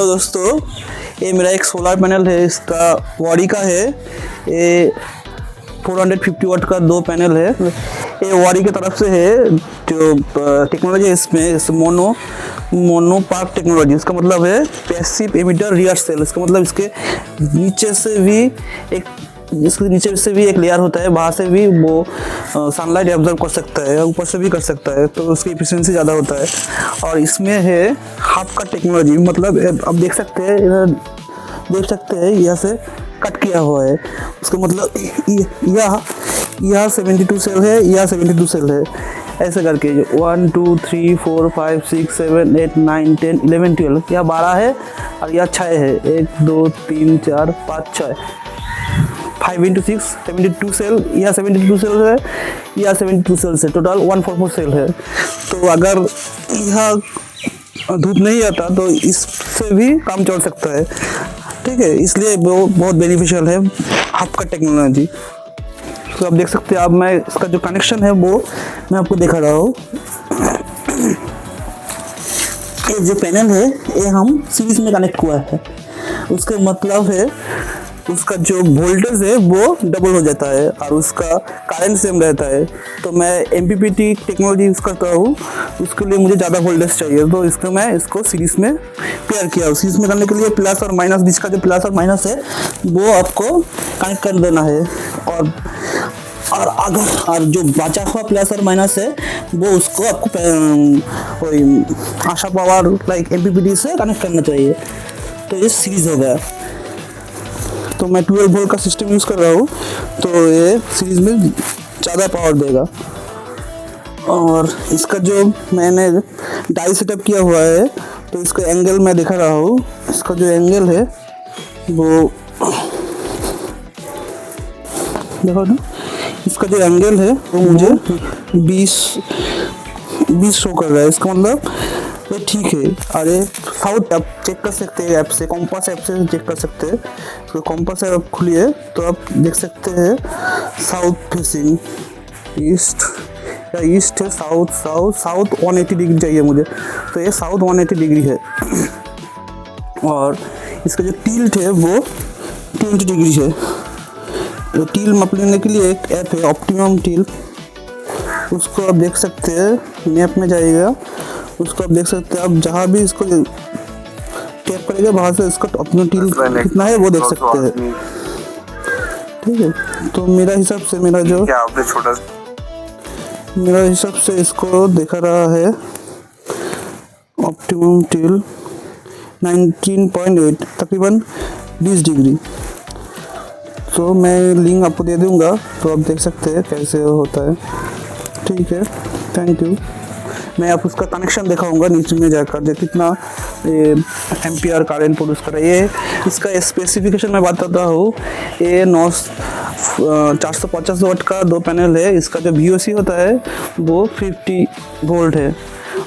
Hello दोस्तों, ये मेरा एक सोलर पैनल है। इसका वाडी का है। ये 450 वाट का 2 पैनल है। ये वाडी की तरफ से है। जो टेक्नोलॉजी है इसमें मोनो पार्क टेक्नोलॉजी। इसका मतलब है पैसिव एमिटर रियर सेल। इसका मतलब इसके नीचे से भी एक लेयर होता है, बाहर से भी वो सनलाइट एब्जॉर्ब कर सकता है, ऊपर से भी कर सकता है, तो उसकी एफिशिएंसी ज़्यादा होता है। और इसमें है हाफ का टेक्नोलॉजी। मतलब अब देख सकते हैं, इधर देख सकते हैं यहाँ से कट किया हुआ है। उसका मतलब यह 72 सेल है, यह 72 सेल है। ऐसे करके 1 2 3 4 5 6 7 8 9 10 11 12 यह 12 है और यह 6 है। 1 2 3 4 5 6 5 × 6 72 सेल। यह 72 सेल है, यह 72 सेल है। टोटल 144 सेल है। तो अगर यह धूप नहीं आता तो इससे भी काम चल सकता है, ठीक है। इसलिए वो बहुत बेनिफिशियल है आपका टेक्नोलॉजी। तो आप देख सकते हैं। अब मैं इसका जो कनेक्शन है वो मैं आपको दिखा रहा हूँ। ये जो पैनल है ये हम सीरीज में कनेक्ट हुआ है। उसका मतलब है उसका जो वोल्टेज है वो डबल हो जाता है और उसका करंट सेम रहता है। तो मैं MPPT टेक्नोलॉजी यूज़ करता हूँ, उसके लिए मुझे ज़्यादा वोल्टेज चाहिए, तो इसको मैं इसको सीरीज में पेयर किया। सीरीज में करने के लिए प्लस और माइनस, बीच का जो प्लस और माइनस है वो आपको कनेक्ट कर देना है। और जो बचा हुआ प्लस और माइनस है वो उसको आपको कोई आशा पावर लाइक MPPT से कनेक्ट करना चाहिए। तो ये सीरीज हो गया। तो मैं 12 वोल्ट का सिस्टम यूज़ कर रहा हूँ, तो ये सीरीज में ज़्यादा पावर देगा। और इसका जो मैंने डाई सेटअप किया हुआ है, तो इसका एंगल मैं दिखा रहा हूँ। इसका जो एंगल है वो देखो ना, इसका जो एंगल है वो मुझे 20 शो कर रहा है। इसका मतलब ये ठीक है। अरे साउथ आप चेक कर सकते हैं, ऐप से कॉम्पास ऐप से चेक कर सकते हैं। तो कॉम्पास ऐप खुलिए तो आप देख सकते हैं साउथ फेसिंग ईस्ट या ईस्ट है साउथ 180 डिग्री चाहिए मुझे, तो ये साउथ 180 डिग्री है। और इसका जो टिल्ट है वो 20 डिग्री है। तो टिल माप लेने के लिए एक ऐप है ऑप्टिमम टिल, उसको आप देख सकते हैं। मैप में जाइएगा, उसको आप देख सकते हैं। आप जहाँ भी इसको टैप करेंगे वहाँ से इसका ऑप्टिमम टिल कितना है वो देख सकते हैं, ठीक है। तो मेरा हिसाब से मेरा हिसाब से इसको दिखा रहा है ऑप्टिमम टिल 19.8 तकरीबन 20 डिग्री। तो मैं लिंक आपको दे दूंगा, तो आप देख सकते हैं कैसे होता है, ठीक है। Thank you. मैं आप उसका कनेक्शन दिखाऊंगा नीचे में जाकर, जो कितना एम्पियर करंट प्रोड्यूस कर रहा है। ये इसका स्पेसिफिकेशन मैं बताता हूँ। ये 450 वाट का 2 पैनल है। इसका जो VOC होता है वो 50 वोल्ट है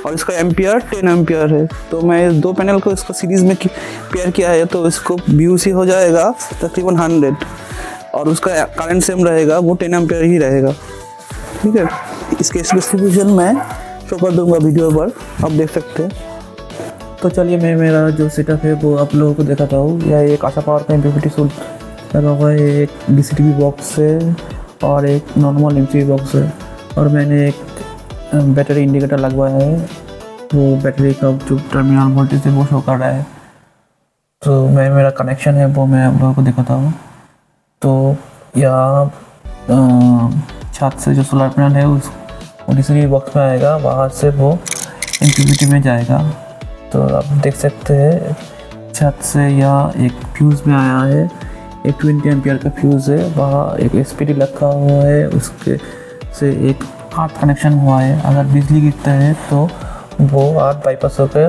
और इसका एम्पियर 10 एम्पियर है। तो मैं इस 2 पैनल को इसको सीरीज़ में पेयर किया है, तो इसको VOC हो जाएगा तकरीबन 100 और उसका करंट सेम रहेगा, वो 10 एम्पियर ही रहेगा, ठीक है। इसके स्पेसिफिकेशन मैं शो कर दूंगा वीडियो पर, आप देख सकते हैं। तो चलिए मैं मेरा जो सेटअप है वो आप लोगों को दिखाता हूँ। यह एक आशा पावर का MPPT सूट लगा हुआ है, एक DCTV बॉक्स है और एक नॉर्मल MCB बॉक्स है। और मैंने एक बैटरी इंडिकेटर लगवाया है, वो बैटरी का जो टर्मिनल वोल्टेज है वो शो कर रहा है। तो मेरा कनेक्शन है वो मैं आप लोगों को दिखाता हूँ। तो यहाँ छत से जो सोलर पैनल है उस DCTV बॉक्स में आएगा, वहाँ से वो MPPT में जाएगा। तो आप देख सकते हैं छत से यहाँ एक फ्यूज़ में आया है, एक 20 एम्पियर का फ्यूज़ है। वहाँ एक SPD रखा हुआ है, उसके से एक 8 कनेक्शन हुआ है। अगर बिजली गिरता है तो वो 8 बाईपास होकर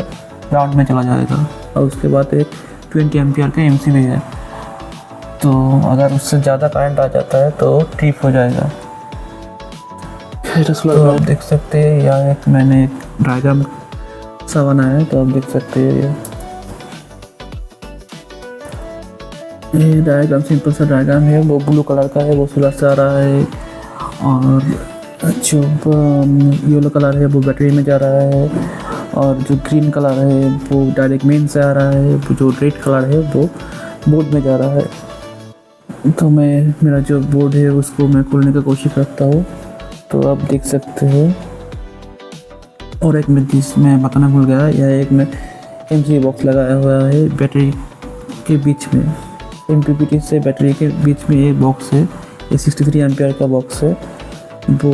ग्राउंड में चला जाएगा। और उसके बाद एक 20 एम्पियर का MCB है। तो अगर उससे ज़्यादा करंट आ जाता है तो ट्रिप हो जाएगा। तो आप देख सकते हैं यहाँ मैंने एक डायग्राम सा बनाया है, तो आप देख सकते हैं ये डायग्राम सिंपल सा डायग्राम है। वो ब्लू कलर का है, वो सोलर से आ रहा है। और जो येलो कलर है वो बैटरी में जा रहा है। और जो ग्रीन कलर है वो डायरेक्ट मेन से आ रहा है, वो जो रेड कलर है वो बोर्ड में जा रहा है। तो मैं मेरा जो बोर्ड है उसको मैं खोलने की कोशिश करता हूँ, तो आप देख सकते हैं। और एक मैं जिसमें बताना भूल गया, यह एक मैं एमसी बॉक्स लगाया हुआ है बैटरी के बीच में। MPPT से बैटरी के बीच में एक बॉक्स है, ये 63 एम्पियर का बॉक्स है। वो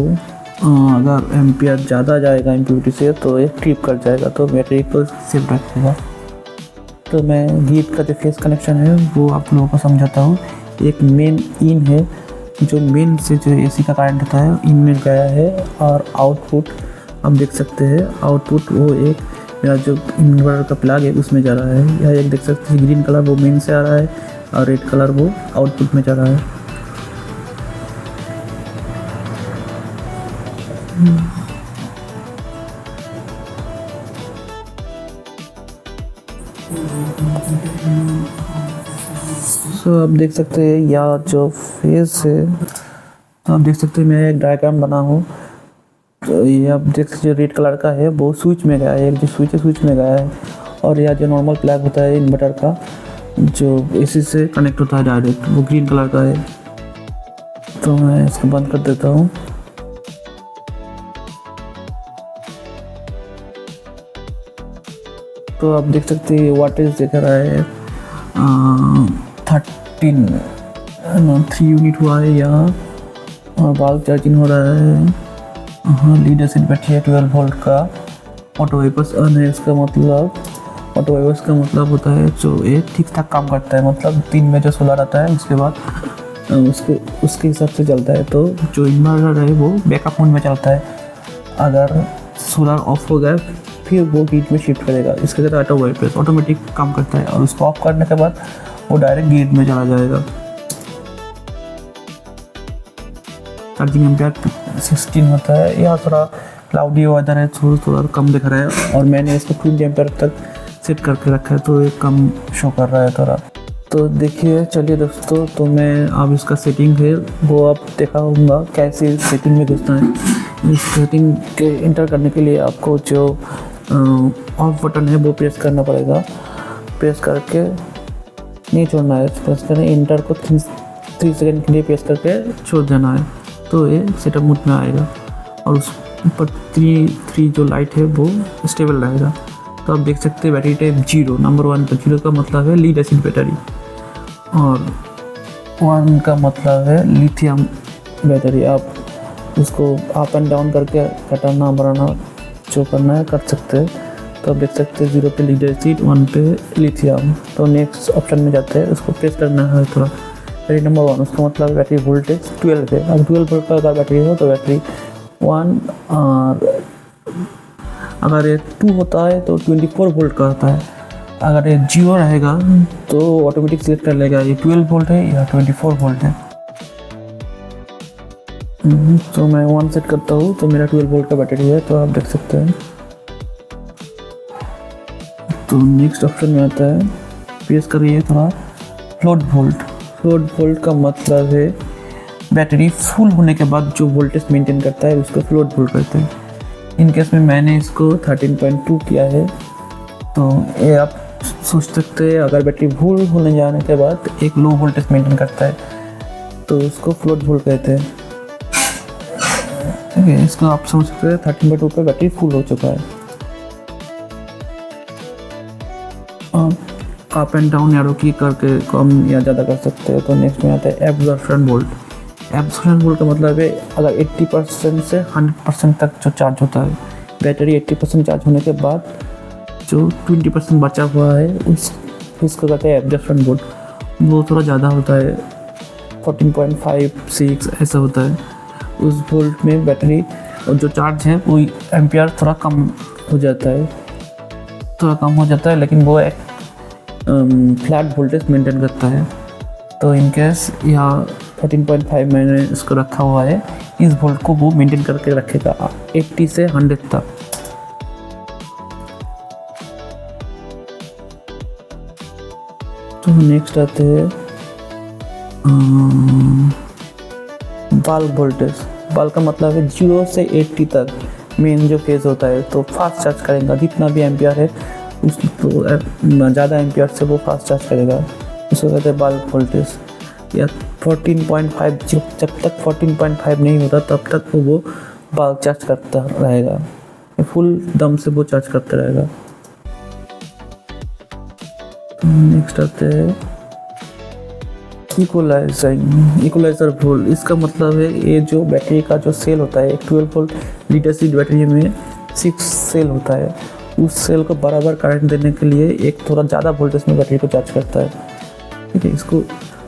अगर एम्पियर ज़्यादा जाएगा MPPT से तो ये ट्रिप कर जाएगा, तो बैटरी को सेफ रखेगा। तो मैं गेट का जो फेस कनेक्शन है वो आप लोगों को समझाता हूँ। एक मेन इन है, जो मेन से जो AC का करंट होता है इन में गया है, और आउटपुट आप देख सकते हैं। आउटपुट वो एक मेरा जो इन्वर्टर का प्लग है उसमें जा रहा है। यह एक देख सकते हैं, ग्रीन कलर वो मेन से आ रहा है और रेड कलर वो आउटपुट में जा रहा है। सो आप देख सकते हैं या जो फेस है, तो आप देख सकते हैं मैं एक डायग्राम बना हूँ। तो ये आप देख सकते हैं रेड कलर का है वो स्विच में गया है, एक जो स्विच है स्विच में गया है। और यह जो नॉर्मल प्लग होता है इन्वर्टर का जो AC से कनेक्ट होता है डायरेक्ट, वो ग्रीन कलर का है। तो मैं इसको बंद कर देता हूँ। तो आप देख सकते हैं वाटेज दिख रहा है 3 यूनिट हुआ है यहाँ, और बल्ब चार्जिंग हो रहा है। हाँ, लीड एसिड बैटरी है 12 वोल्ट का। ऑटो वाइपर्स ऑन है, इसका मतलब ऑटो वाइपर्स का मतलब होता है जो ये ठीक ठाक काम करता है, मतलब 3 में जो सोलर आता है उसके बाद उसके हिसाब से चलता है। तो जो इन्वर्टर है वो बैकअप मोड में चलता है। अगर सोलर ऑफ हो गया फिर वो ग्रिड में शिफ्ट करेगा, इसके साथ ऑटो वाइपर्स ऑटोमेटिक काम करता है, और उसको ऑफ करने के बाद वो डायरेक्ट ग्रिड में चला जाएगा। चार्जिंग एम्पियर 16 होता है। यह थोड़ा क्लाउडी वेदर है, थोड़ा कम दिख रहा है, और मैंने इसको 20 एम्पियर तक सेट करके रखा है, तो ये कम शो कर रहा है थोड़ा। तो देखिए, चलिए दोस्तों, तो मैं अब इसका सेटिंग है वो अब दिखाऊंगा कैसे सेटिंग में घुसना है। इस सेटिंग के इंटर करने के लिए आपको जो ऑफ बटन है वो प्रेस करना पड़ेगा। प्रेस करके नहीं छोड़ना है, प्रेस करें इंटर को 3 सेकेंड के लिए प्रेस करके छोड़ देना है, तो ये सेटअप मोड में आएगा। और उस ऊपर 3 जो लाइट है वो स्टेबल रहेगा। तो आप देख सकते हैं बैटरी टाइप 0, नंबर 1 पर 0 का मतलब है लीड एसिड बैटरी, और 1 का मतलब है लिथियम बैटरी। आप उसको अप एंड डाउन करके घटाना बढ़ाना जो करना है कर सकते हैं। तो आप देख सकते हैं 0 पे लीड एसिड, 1 पे लिथियम। तो नेक्स्ट ऑप्शन में जाते हैं, उसको प्रेस करना है थोड़ा। बैटरी नंबर 1, उसका मतलब बैटरी वोल्टेज 12 है। अगर 12 वोल्ट का अगर बैटरी हो तो बैटरी 1, और अगर ये 2 होता है तो 24 वोल्ट का होता है। अगर ये 0 रहेगा तो ऑटोमेटिक सेलेक्ट कर लेगा ये 12 वोल्ट है या 24 वोल्ट है। तो मैं 1 सेट करता हूँ, तो मेरा 12 वोल्ट का बैटरी है, तो आप देख सकते हैं। तो नेक्स्ट ऑप्शन में आता है, प्रेस करिए थोड़ा फ्लोट वोल्ट। फ्लोट वोल्ट का मतलब है बैटरी फुल होने के बाद जो वोल्टेज मेंटेन करता है उसको फ्लोट वोल्ट कहते हैं। इन केस में मैंने इसको 13.2 किया है। तो ये आप सोच सकते हैं, अगर बैटरी फुल होने जाने के बाद एक लो वोल्टेज मेंटेन करता है तो उसको फ्लोट वोल्ट कहते हैं। ठीक है, इसको आप समझ सकते हैं 13.2 पे बैटरी फुल हो चुका है। अप एंड डाउन एरो की करके कम या ज़्यादा कर सकते हैं। तो नेक्स्ट में आता है एब्जॉर्प्शन वोल्ट। एब्जॉर्प्शन वोल्ट का मतलब है अगर 80% से 100% तक जो चार्ज होता है, बैटरी 80% चार्ज होने के बाद जो 20% बचा हुआ है उसको कहते हैं एब्जॉर्प्शन वोल्ट। वो थोड़ा ज़्यादा होता है, 14.56 ऐसा होता है। उस वोल्ट में बैटरी और जो चार्ज है वो एम्पियर थोड़ा कम हो जाता है, लेकिन वो एक फ्लैट वोल्टेज मेंटेन करता है। तो इन केस यहाँ 14.5 मैंने इसको रखा हुआ है, इस वोल्ट को वो मेंटेन करके रखेगा 80 से 100 तक। तो नेक्स्ट आते हैं बल्ब वोल्टेज। बल्ब का मतलब है 0 से 80 तक मेन जो फेज़ होता है, तो फास्ट चार्ज करेगा। जितना भी एम्पियर है उस तो ज़्यादा एम्पियर से वो फास्ट चार्ज करेगा, उसको कहते हैं बल्क वोल्टेज। या 14.5 जब तक 14.5 नहीं होता तब तक वो बल्क चार्ज करता रहेगा, फुल दम से वो चार्ज करता रहेगा। नेक्स्ट आते हैं इक्वलाइजर वोल्ट। इसका मतलब है ये जो बैटरी का जो सेल होता है, एक 12 वोल्ट लीड एसिड बैटरी में 6 सेल होता है, उस सेल को बराबर करंट देने के लिए एक थोड़ा ज़्यादा वोल्टेज में बैटरी को चार्ज करता है, ठीक है। इसको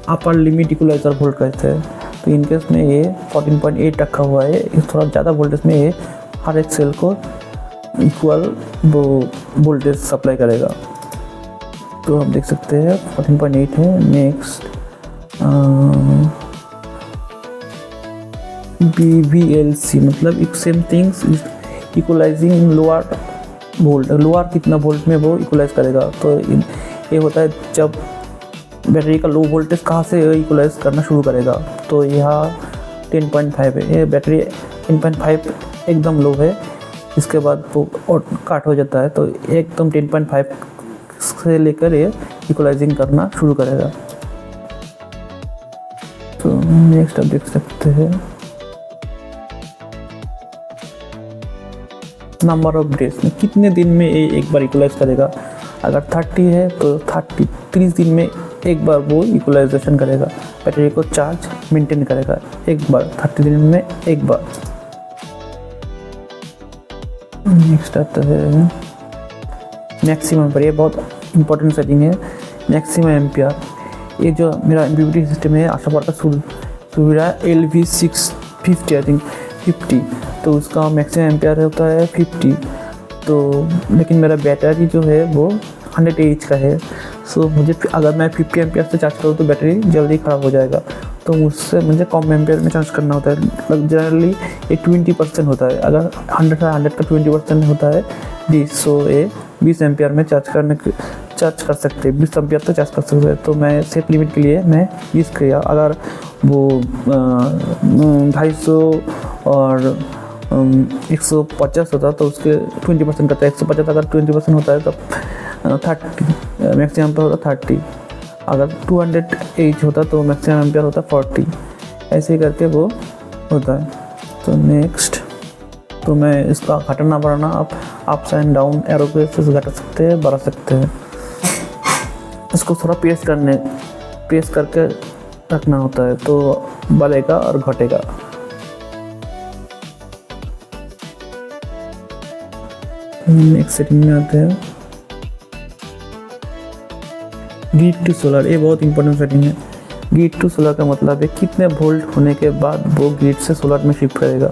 अपर लिमिट इक्वलाइजर वोल्ट कहते हैं। तो इनकेस में ये 14.8 रखा हुआ है, इस थोड़ा ज़्यादा वोल्टेज में ये हर एक सेल को इक्वल वो वोल्टेज सप्लाई करेगा। तो आप देख सकते हैं 14.8 है। नेक्स्ट BVLC मतलब एक सेम थिंग्स इक्वलाइजिंग इन लोअर वोल्ट। लोअर कितना वोल्ट में वो इक्वलाइज करेगा, तो ये होता है जब बैटरी का लो वोल्टेज कहाँ से इक्वलाइज करना शुरू करेगा। तो यहाँ 10.5 है, ये बैटरी 10.5 एकदम लो है, इसके बाद वो और काट हो जाता है, तो एकदम 10.5 से लेकर ये इक्वलाइजिंग करना शुरू करेगा। तो नेक्स्ट आप देख सकते हैं नंबर ऑफ डेज में कितने दिन में ये एक बार इक्वलाइज करेगा। अगर 30 है तो 30 दिन में एक बार वो इक्वलाइजेशन करेगा, बैटरी को चार्ज मेंटेन करेगा एक बार 30 दिन में एक बार। नेक्स्ट आता है मैक्सिमम पर, ये बहुत इंपॉर्टेंट सेटिंग है, मैक्सिमम एम्पियर। ये जो मेरा MPPT सिस्टम है आशा पावर का सुविधा LV650 आई थिंक 50, तो उसका मैक्सिमम एम्पियर होता है 50। तो लेकिन मेरा बैटरी जो है वो 100 AH का है, सो मुझे अगर मैं 50 एम्पियर से चार्ज करूँ तो बैटरी जल्दी ख़राब हो जाएगा, तो मुझसे मुझे कम एम्पियर में चार्ज करना होता है। मतलब जनरली ये 20% होता है, अगर 100 का 20% होता है 20, सो ये 20 एम्पियर में चार्ज कर सकते हैं, 20 एम्पियर तक चार्ज कर सकते हैं। तो मैं सेफ लिमिट के लिए मैं 20 किया। अगर वो 250 और 150 होता तो उसके 20% करता है, 150 अगर 20% होता है तो 30 मैक्सिमम पर होता 30। अगर 200 AH होता तो मैक्सिमम एम्पियर होता 40, ऐसे ही करके वो होता है। तो नेक्स्ट, तो मैं इसका घटाना बढ़ाना आप अप्स एंड डाउन एरो के से घटा सकते हैं, बढ़ा सकते हैं। इसको थोड़ा प्रेस करके रखना होता है तो बढ़ेगा और घटेगा। नेक्स्ट सेटिंग में आते हैं ग्रिड टू सोलर। ये बहुत इंपॉर्टेंट सेटिंग है। ग्रिड टू सोलर का मतलब है कितने वोल्ट होने के बाद वो ग्रिड से सोलर में शिफ्ट करेगा।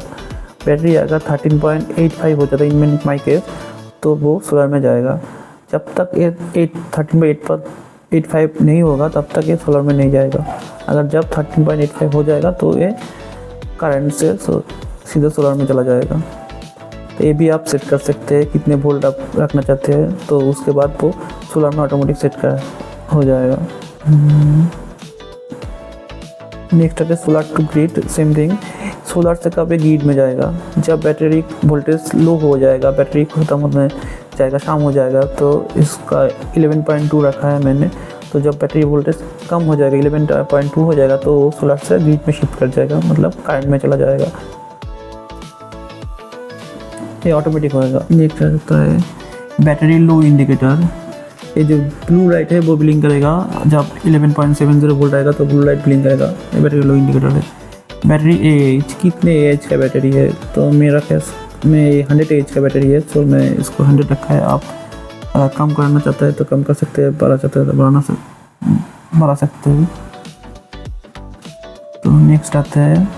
बैटरी अगर 13.85 हो जाता है इन माई केस, तो वो सोलर में जाएगा। जब तक ये 13.85 नहीं होगा तब तक ये सोलर में नहीं जाएगा। अगर जब 13.85 हो जाएगा तो ये करंट से सीधे सोलर में चला जाएगा। तो ये भी आप सेट कर सकते हैं कितने वोल्ट आप रखना चाहते हैं, तो उसके बाद वो सोलर में ऑटोमेटिक सेट कर हो जाएगा। नेक्स्ट है solar to grid. Same thing, solar से कब ग्रिड में जाएगा जब बैटरी वोल्टेज लो हो जाएगा, बैटरी खत्म होने जाएगा, शाम हो जाएगा। तो इसका 11.2 रखा है मैंने। तो जब बैटरी वोल्टेज कम हो जाएगा 11.2 हो जाएगा तो सोलर से ग्रिड में शिफ्ट कर जाएगा, मतलब करंट में चला जाएगा, ये ऑटोमेटिक होएगा। नेक्स्ट होता है बैटरी लो इंडिकेटर। ये जो ब्लू लाइट है वो ब्लिंक करेगा जब 11.70 वोल्ट आएगा, तो ब्लू लाइट ब्लिंक करेगा, ये बैटरी लो इंडिकेटर है। बैटरी एज, कितने एज का बैटरी है, तो मेरा केस में 100 एज का बैटरी है, तो मैं इसको 100 रखा है। आप अगर कम करना चाहते हैं तो कम कर सकते हैं, बढ़ा चाहते हैं तो बढ़ा सकते हैं। तो नेक्स्ट आता है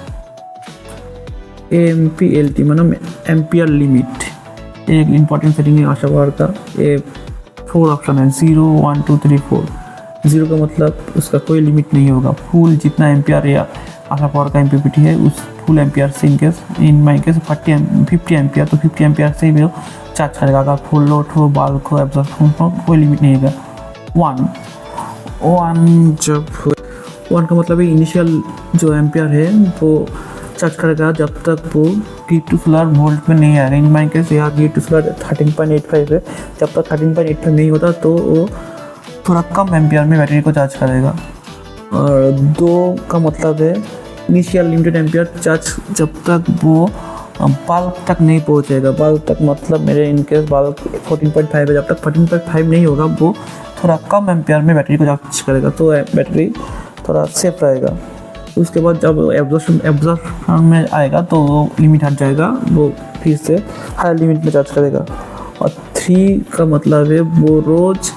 AMPLT मतलब एम्पियर लिमिट। एक इम्पॉर्टेंट सेटिंग है आशा पावर का। ये 4 ऑप्शन है, 0, 1, 2, 3, 4। 0 का मतलब उसका कोई लिमिट नहीं होगा, फुल जितना एम्पियर या आशा पावर का MPPT है उस फुल एम्पियर से इन माई केस 50 एम्पियर, तो 50 एम्पियर से ही वो चार्ज करेगा। अगर फुल लोड हो, बल्क हो, एब्जॉर्प्शन हो, कोई लिमिट नहीं होगा। 1 का मतलब इनिशियल जो एम्पियर है वो चार्ज करेगा जब तक वो ग्रिड टू सोलर वोल्ट में नहीं आएगा। इन माई केस यहाँ ग्रिड टू सोलर 13.85 है। जब तक 13.85 नहीं होता तो वो थोड़ा कम एम्पियर में बैटरी को चार्ज करेगा। और 2 का मतलब है इनिशियल लिमिटेड एम्पियर चार्ज, जब तक वो बल्ब तक नहीं पहुँचेगा। बल्ब तक मतलब मेरे इनकेस बल्ब 14.5 है, जब तक 14.5 नहीं होगा वो थोड़ा कम एम्पियर में बैटरी को चार्ज करेगा, तो बैटरी थोड़ा सेफ रहेगा। उसके बाद जब एब्जॉर्प्शन में आएगा तो वो लिमिट हट जाएगा, वो फिर से हाई लिमिट में चार्ज करेगा। और 3 का मतलब है वो रोज़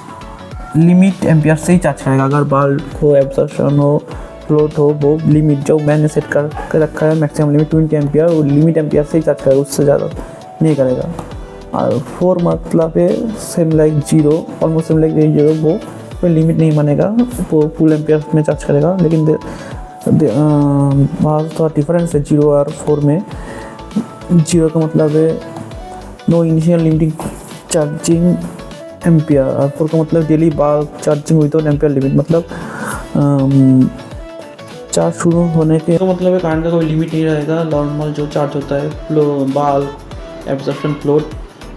लिमिट एम्पियर से ही चार्ज करेगा। अगर बल्ब हो, एब्जॉर्प्शन हो, फ्लोट हो, वो लिमिट जो मैंने सेट कर रखा है मैक्सिमम लिमिट 20 एम्पियर, वो लिमिट एम्पियर से ही चार्ज करेगा, उससे ज़्यादा नहीं करेगा। और 4 मतलब है same like 0, almost same like 0, वो कोई लिमिट नहीं मानेगा, वो फुल एम्पियर में चार्ज करेगा। लेकिन वहाँ थोड़ा डिफरेंस है 0 और 4 में। 0 का मतलब है no initial limiting charging ampere, और 4 का मतलब daily bulb charging without ampere limit, मतलब चार्ज शुरू होने के तो मतलब है करंट का कोई लिमिट नहीं रहेगा। नॉर्मल जो चार्ज होता है बल्ब एब्जॉर्प्शन फ्लोट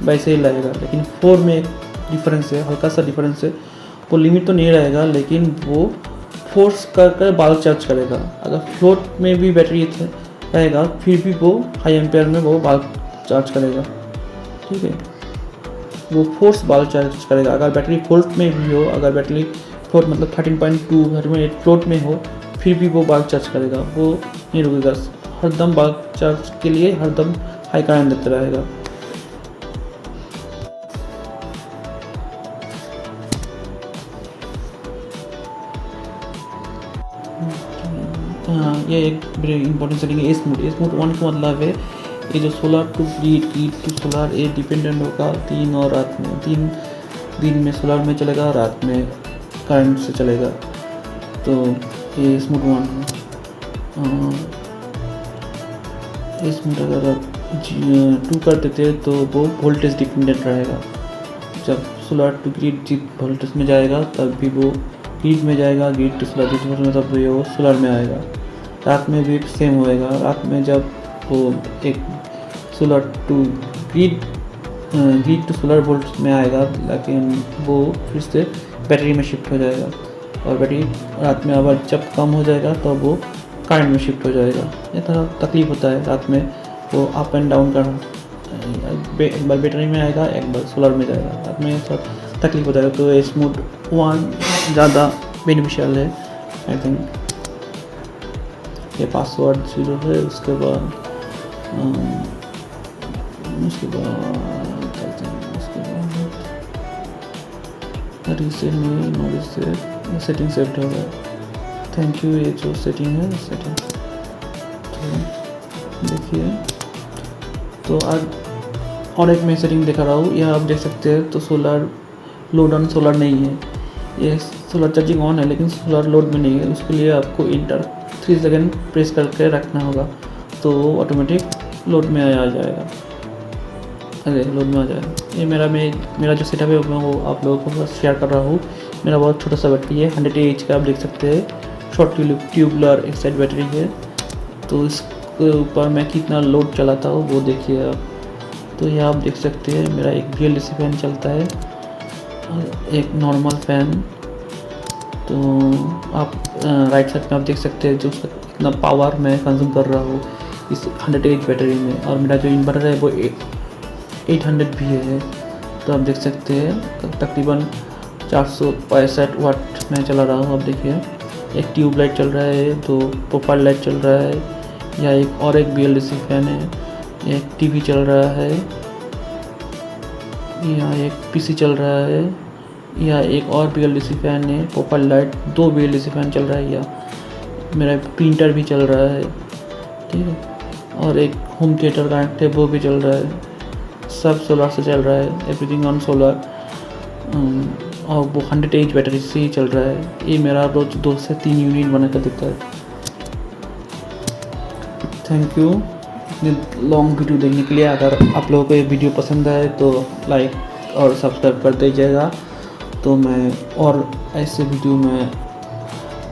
वैसे ही लगेगा। लेकिन 4 में एक डिफरेंस है, हल्का सा डिफरेंस है, वो लिमिट तो नहीं रहेगा लेकिन वो फोर्स कर बल्ब चार्ज करेगा। अगर फ्लोट में भी बैटरी रहेगा फिर भी वो हाई एम्पियर में वो बल्ब चार्ज करेगा, ठीक है। वो फोर्स बल्ब चार्ज करेगा। अगर बैटरी फ्लोट में भी हो, अगर बैटरी फ्लोट मतलब 13.2 फ्लोट में हो, फिर भी वो बल्ब चार्ज करेगा, वो नहीं रुकेगा। हरदम बल्ब चार्ज के लिए हरदम हाई करंट देते रहेगा। हाँ, ये एक बड़ी इंपॉर्टेंट सेटिंग है स्मूथ 1 का मतलब है ये जो solar to grid to solar, ये डिपेंडेंट होगा दिन और रात में। दिन में सोलर में चलेगा, रात में करंट से चलेगा। तो ये स्मूथ 1 है। स्मूथ अगर 2 कर देते तो वो वोल्टेज डिपेंडेंट रहेगा। जब सोलर टू ग्रिड वोल्टेज में जाएगा तब भी वो ग्रिड में जाएगा, ग्रिड टू सोलर में तब भी वो सोलर में आएगा। रात में भी सेम होएगा। रात में जब वो एक solar to grid to solar volt में आएगा, लेकिन वो फिर से बैटरी में शिफ्ट हो जाएगा। और बैटरी रात में अगर जब कम हो जाएगा तो वो करंट में शिफ्ट हो जाएगा। ये थोड़ा तकलीफ होता है रात में, वो अप एंड डाउन कर एक बार बैटरी में आएगा, एक बार सोलर में जाएगा, रात में थोड़ा तकलीफ होता है। तो स्मूथ 1 ज़्यादा बेनिफिशियल है आई थिंक। ये पासवर्ड 0 है। उसके बाद रीसेट में नॉलेज से सेटिंग सेट हो गया। Thank you. ये जो सेटिंग है सेटिंग तो देखिए, तो आज और एक मैं सेटिंग दिखा रहा हूँ। यह आप देख सकते हैं। तो सोलर लोड ऑन सोलर नहीं है, ये सोलर चार्जिंग ऑन है लेकिन सोलर लोड में नहीं है। उसके लिए आपको इंटर 3 सेकेंड प्रेस करके रखना होगा, तो ऑटोमेटिक लोड में आ जाएगा। अरे लोड में आ जाएगा। ये मेरा जो सेटअप है मैं वो आप लोगों को बस शेयर कर रहा हूँ। मेरा बहुत छोटा सा बैटरी है, 100 AH का, आप देख सकते हैं। शॉर्ट ट्यूबुलर एक साइड बैटरी है। तो इसके ऊपर मैं कितना लोड चलाता हूँ वो देखिए आप। तो ये आप देख सकते हैं मेरा एक VLDC फैन चलता है और एक नॉर्मल फैन। तो आप राइट साइड में आप देख सकते हैं जो उसका कितना पावर मैं कंज्यूम कर रहा हूँ इस 100 AH बैटरी में। और मेरा जो इन्वर्टर है वो 800 भी है। तो आप देख सकते हैं तकरीबन 465 वाट में चला रहा हूँ। अब देखिए एक ट्यूब लाइट चल रहा है, 2 प्रोफाइल लाइट चल रहा है, या एक VLDC फैन है, एक टीवी चल रहा है, या एक PC चल रहा है, या एक और VLDC फैन है, प्रोफाइल लाइट, 2 VLDC फैन चल रहा है, या मेरा प्रिंटर भी चल रहा है, ठीक है। और एक होम थिएटर कनेक्ट है वो भी चल रहा है। सब सोलर से चल रहा है, एवरीथिंग ऑन सोलर। और वो 100 AH बैटरी से ही चल रहा है। ये मेरा रोज 2 से 3 यूनिट बना कर देता है। थैंक यू इतनी लॉन्ग वीडियो देखने के लिए। अगर आप लोगों को ये वीडियो पसंद आए तो लाइक और सब्सक्राइब कर दीजिएगा, तो मैं और ऐसे वीडियो में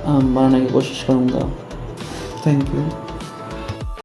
बनाने की कोशिश करूँगा। Thank you.